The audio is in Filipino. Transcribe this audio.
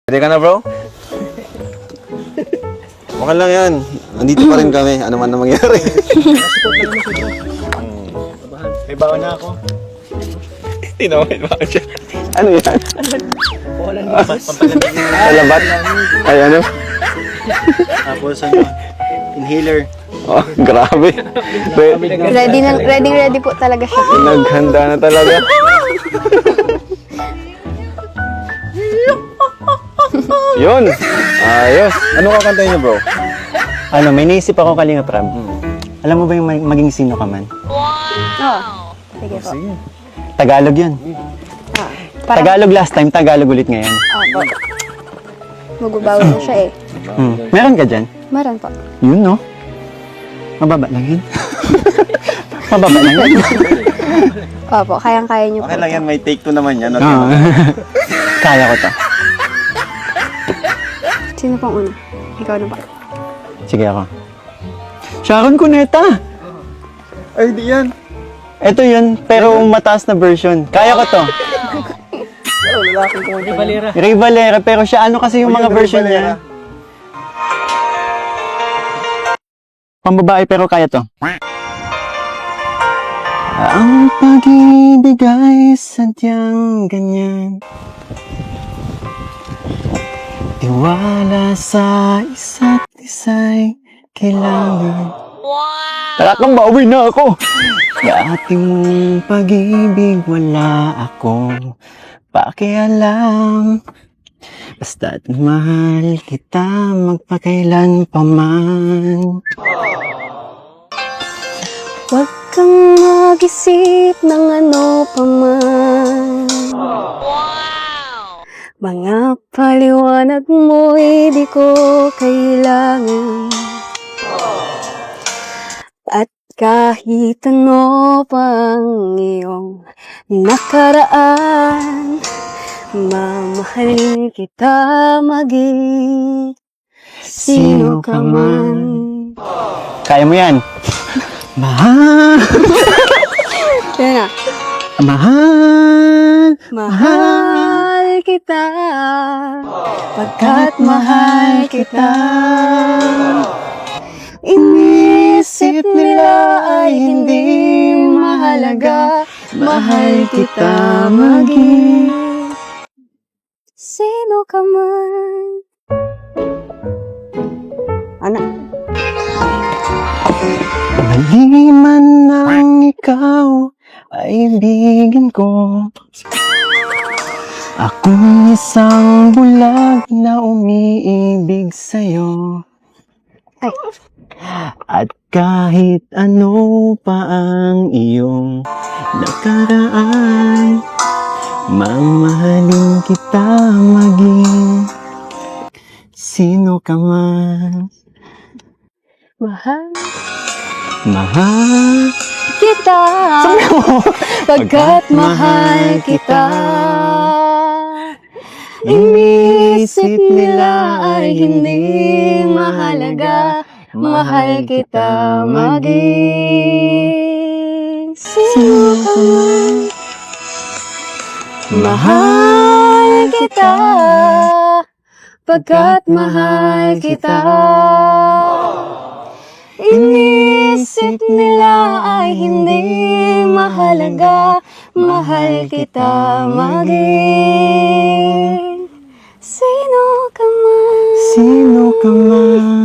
Ready ka na, bro? Okay lang yan. Nandito pa rin kami. Ano man na mangyari. May baon na ako. Tinawin ba siya? Ano yan? Wala na pampalag. Alabat? Ay, ano? Tapos ano, inhaler. Oh, grabe. Ready po talaga siya. Naghanda na talaga. Yun. Ayos. Ano kakantahin niyo, bro? Ano, may naisip ako Kalinga Prab. Alam mo ba yung maging sino ka man? Oh, sige po. Sige. Tagalog yun. Ah, parang, Tagalog last time, Tagalog ulit ngayon. Opo. Magubawi na siya eh. Meron ka dyan? Meron po. Yun, no? Mababa lang yun. Mababa lang yun. Opo, kayang-kaya niyo po. Okay lang yan. May take 2 naman yan. Oo. Kaya ko to. Sino pong una? Ikaw na ba? Sige ako. Sharon Cuneta! Ay, di yan. Ito yun, pero mataas na version. Kaya ko to. Pero lalaking kumanta. Balera. Ray Valera, pero siya ano kasi yung mga version niya. Pambabae pero kaya to. Ang pag-ibig ay sadyang ganyan. Tiwala sa isa't isa'y kailangan. Tara kang bawi na ako! Sa ating mong pag-ibig wala akong pakialam. Basta't mahal kita magpakailan pa man. Huwag kang mag-isip ng ano pa man. Mga paliwanag mo'y di ko kailangan. At kahit ano pang iyong nakaraan, mamahalin kita maging sino ka man. Kaya mo yan. Mahal, Yan na. mahal, Mahal kita, pagkat mahal kita. Inisip nila ay hindi mahalaga. Mahal kita maging sino ka man. Ano? mali man ang ikaw ay ibigin ko. Ako'y isang bulag na umiibig sa'yo. Ay. At kahit ano pa ang iyong nakaraan, mamahalin kita maging sino ka man. Mahal Mahal kita, pagkat mahal kita. Inisip nila ay hindi mahalaga. Mahal kita maging sino ka man. Mahal kita, pagkat mahal kita. Inisip nila ay hindi mahalaga. Mahal kita maging sino ka man. sino ka man.